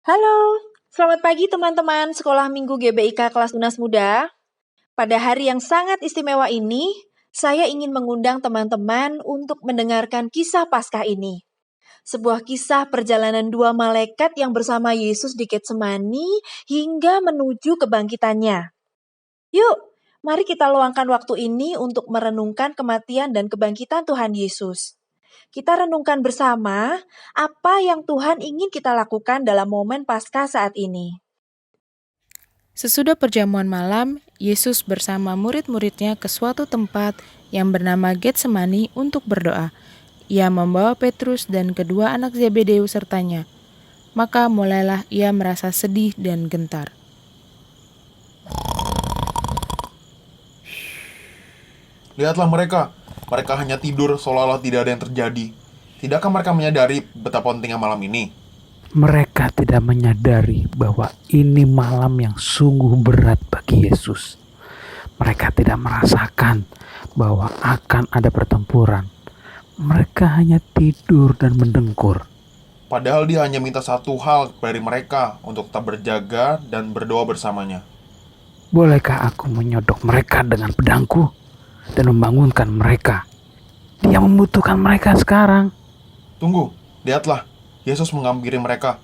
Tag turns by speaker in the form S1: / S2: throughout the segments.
S1: Halo, selamat pagi teman-teman Sekolah Minggu GBIK kelas Tunas Muda. Pada hari yang sangat istimewa ini, saya ingin mengundang teman-teman untuk mendengarkan kisah Paskah ini. Sebuah kisah perjalanan dua malaikat yang bersama Yesus di Getsemani hingga menuju kebangkitannya. Yuk, mari kita luangkan waktu ini untuk merenungkan kematian dan kebangkitan Tuhan Yesus. Kita renungkan bersama apa yang Tuhan ingin kita lakukan dalam momen Paskah saat ini.
S2: Sesudah perjamuan malam, Yesus bersama murid-muridnya ke suatu tempat yang bernama Getsemani untuk berdoa. Ia membawa Petrus dan kedua anak Zebedeus sertanya. Maka mulailah ia merasa sedih dan gentar.
S3: Lihatlah mereka hanya tidur seolah-olah tidak ada yang terjadi. Tidakkah mereka menyadari betapa pentingnya malam ini?
S4: Mereka tidak menyadari bahwa ini malam yang sungguh berat bagi Yesus. Mereka tidak merasakan bahwa akan ada pertempuran. Mereka hanya tidur dan mendengkur.
S3: Padahal dia hanya minta satu hal dari mereka untuk tetap berjaga dan berdoa bersamanya.
S4: Bolehkah aku menyodok mereka dengan pedangku dan membangunkan mereka? Dia membutuhkan mereka sekarang.
S3: Tunggu, lihatlah, Yesus menghampiri mereka.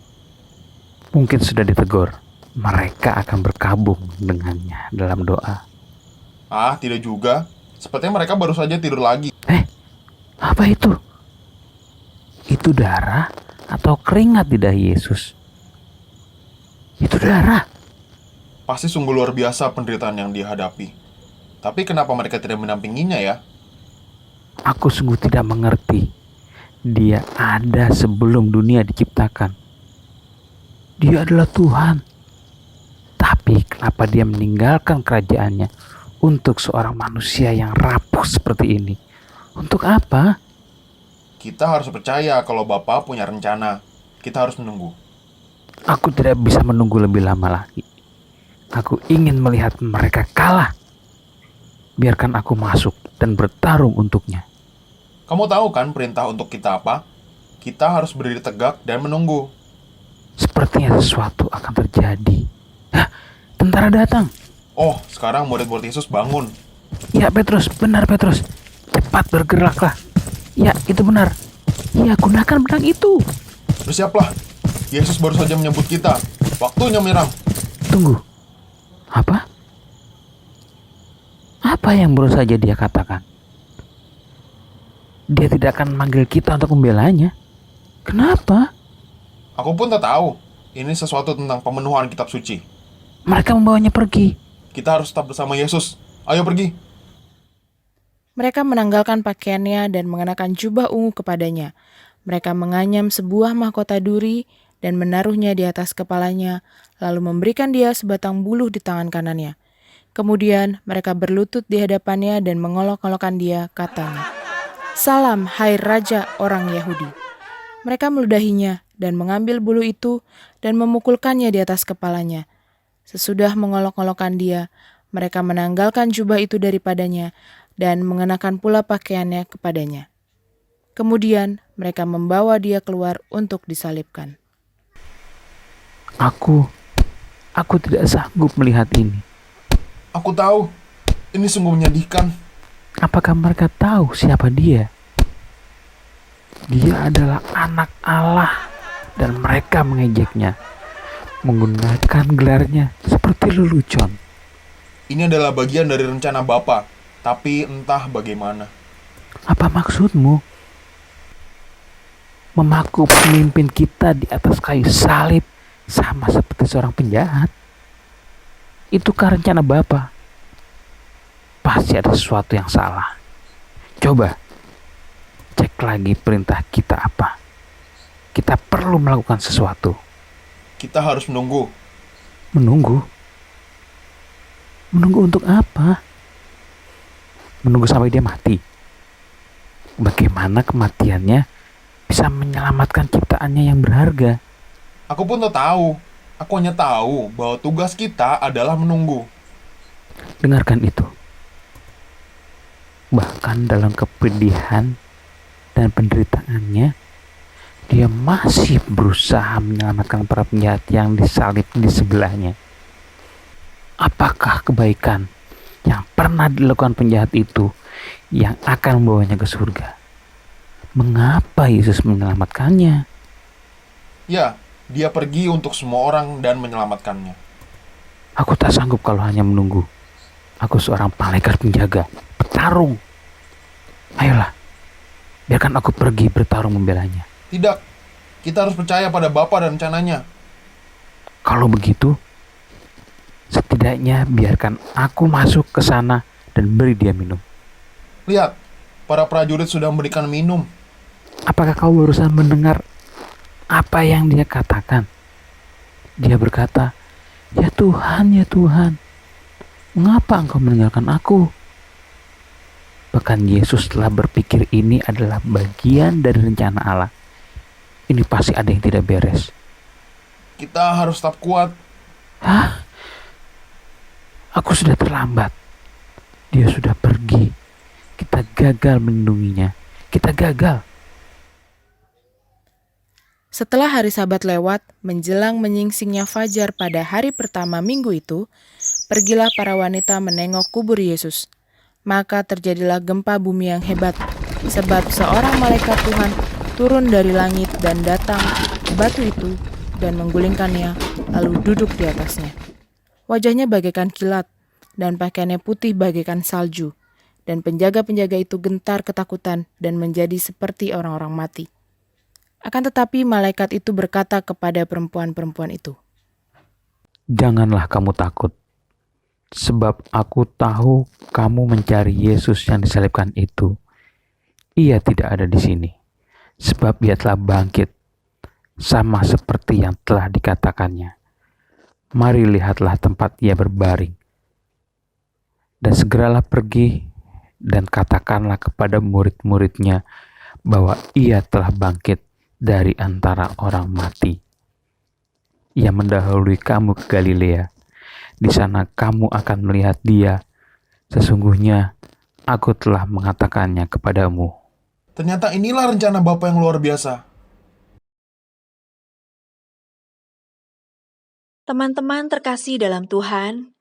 S4: Mungkin sudah ditegur. Mereka akan berkabung dengannya dalam doa.
S3: Ah, tidak juga. Sepertinya mereka baru saja tidur lagi.
S4: Apa itu? Itu darah atau keringat di dahi Yesus? Itu darah.
S3: Pasti sungguh luar biasa penderitaan yang dihadapi. Tapi kenapa mereka tidak mendampinginya ya?
S4: Aku sungguh tidak mengerti. Dia ada sebelum dunia diciptakan. Dia adalah Tuhan. Tapi kenapa dia meninggalkan kerajaannya untuk seorang manusia yang rapuh seperti ini? Untuk apa?
S3: Kita harus percaya kalau Bapa punya rencana. Kita harus menunggu.
S4: Aku tidak bisa menunggu lebih lama lagi. Aku ingin melihat mereka kalah. Biarkan aku masuk dan bertarung untuknya.
S3: Kamu tahu kan perintah untuk kita apa? Kita harus berdiri tegak dan menunggu.
S4: Sepertinya sesuatu akan terjadi. Hah, tentara datang.
S3: Oh, sekarang murid-murid Yesus bangun.
S4: Ya Petrus, benar Petrus. Cepat bergeraklah. Ya, itu benar. Ya, gunakan pedang itu.
S3: Bersiaplah. Yesus baru saja menyebut kita. Waktunya menyerang.
S4: Tunggu. Apa? Apa yang baru saja dia katakan? Dia tidak akan memanggil kita untuk membelanya. Kenapa?
S3: Aku pun tak tahu. Ini sesuatu tentang pemenuhan kitab suci.
S4: Mereka membawanya pergi.
S3: Kita harus tetap bersama Yesus. Ayo pergi.
S2: Mereka menanggalkan pakaiannya dan mengenakan jubah ungu kepadanya. Mereka menganyam sebuah mahkota duri dan menaruhnya di atas kepalanya, lalu memberikan dia sebatang buluh di tangan kanannya. Kemudian mereka berlutut di hadapannya dan mengolok-olokkan dia, katanya, "Salam, hai Raja orang Yahudi." Mereka meludahinya dan mengambil bulu itu dan memukulkannya di atas kepalanya. Sesudah mengolok-olokkan dia, mereka menanggalkan jubah itu daripadanya dan mengenakan pula pakaiannya kepadanya. Kemudian mereka membawa dia keluar untuk disalibkan.
S4: Aku tidak sanggup melihat ini.
S3: Aku tahu. Ini sungguh menyedihkan.
S4: Apakah mereka tahu siapa dia? Dia adalah anak Allah dan mereka mengejeknya, menggunakan gelarnya seperti lelucon.
S3: Ini adalah bagian dari rencana Bapa. Tapi entah bagaimana.
S4: Apa maksudmu? Memaku pemimpin kita di atas kayu salib sama seperti seorang penjahat. Itukah rencana Bapa? Pasti ada sesuatu yang salah. Coba cek lagi perintah kita apa. Kita perlu melakukan sesuatu.
S3: Kita harus menunggu.
S4: Menunggu? Menunggu untuk apa? Menunggu sampai dia mati. Bagaimana kematiannya bisa menyelamatkan ciptaannya yang berharga?
S3: Aku pun tak tahu. Aku hanya tahu bahwa tugas kita adalah menunggu.
S4: Dengarkan itu. Bahkan dalam kepedihan dan penderitaannya, Dia masih berusaha menyelamatkan para penjahat yang disalib di sebelahnya. Apakah kebaikan yang pernah dilakukan penjahat itu yang akan membawanya ke surga? Mengapa Yesus menyelamatkannya?
S3: Ya, dia pergi untuk semua orang dan menyelamatkannya.
S4: Aku tak sanggup kalau hanya menunggu. Aku seorang malaikat penjaga, bertarung. Ayolah, biarkan aku pergi bertarung membelanya.
S3: Tidak, kita harus percaya pada Bapa dan rencananya.
S4: Kalau begitu, setidaknya biarkan aku masuk ke sana dan beri dia minum.
S3: Lihat, para prajurit sudah memberikan minum.
S4: Apakah kau barusan mendengar apa yang dia katakan? Dia berkata, ya Tuhan, mengapa engkau meninggalkan aku? Bahkan Yesus telah berpikir ini adalah bagian dari rencana Allah. Ini pasti ada yang tidak beres.
S3: Kita harus tetap kuat.
S4: Hah? Aku sudah terlambat. Dia sudah pergi. Kita gagal melindunginya. Kita gagal.
S2: Setelah hari Sabat lewat, menjelang menyingsingnya fajar pada hari pertama minggu itu, pergilah para wanita menengok kubur Yesus. Maka terjadilah gempa bumi yang hebat, sebab seorang malaikat Tuhan turun dari langit dan datang ke batu itu dan menggulingkannya, lalu duduk di atasnya. Wajahnya bagaikan kilat, dan pakaiannya putih bagaikan salju, dan penjaga-penjaga itu gentar ketakutan dan menjadi seperti orang-orang mati. Akan tetapi malaikat itu berkata kepada perempuan-perempuan itu,
S4: Janganlah kamu takut, sebab aku tahu kamu mencari Yesus yang disalibkan itu. Ia tidak ada di sini, sebab ia telah bangkit, sama seperti yang telah dikatakannya. Mari lihatlah tempat ia berbaring. Dan segeralah pergi dan katakanlah kepada murid-muridnya bahwa ia telah bangkit dari antara orang mati. Ia mendahului kamu ke Galilea. Di sana kamu akan melihat dia. Sesungguhnya aku telah mengatakannya kepadamu.
S3: Ternyata inilah rencana Bapa yang luar biasa.
S1: Teman-teman terkasih dalam Tuhan,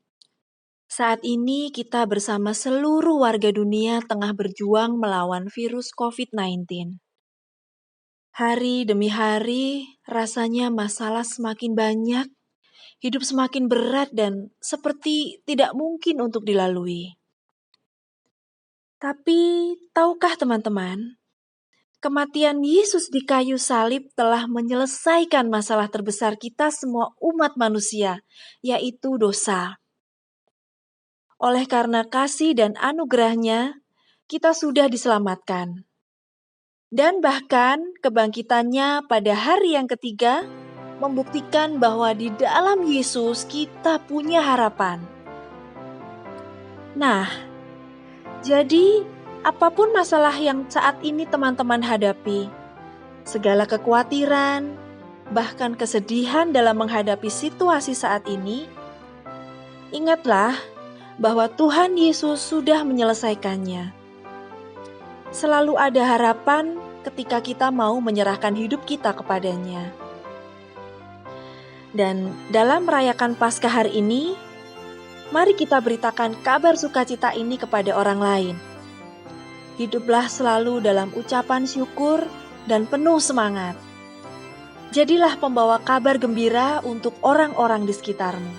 S1: saat ini kita bersama seluruh warga dunia tengah berjuang melawan virus COVID-19. Hari demi hari, rasanya masalah semakin banyak, hidup semakin berat dan seperti tidak mungkin untuk dilalui. Tapi, tahukah teman-teman, kematian Yesus di kayu salib telah menyelesaikan masalah terbesar kita semua umat manusia, yaitu dosa. Oleh karena kasih dan anugerahnya, kita sudah diselamatkan. Dan bahkan kebangkitannya pada hari yang ketiga membuktikan bahwa di dalam Yesus kita punya harapan. Nah, jadi apapun masalah yang saat ini teman-teman hadapi, segala kekhawatiran, bahkan kesedihan dalam menghadapi situasi saat ini, ingatlah bahwa Tuhan Yesus sudah menyelesaikannya. Selalu ada harapan ketika kita mau menyerahkan hidup kita kepadanya. Dan dalam merayakan Paskah hari ini, mari kita beritakan kabar sukacita ini kepada orang lain. Hiduplah selalu dalam ucapan syukur dan penuh semangat. Jadilah pembawa kabar gembira untuk orang-orang di sekitarmu.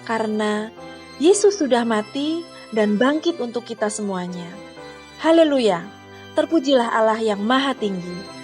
S1: Karena Yesus sudah mati dan bangkit untuk kita semuanya. Haleluya, terpujilah Allah yang Maha Tinggi.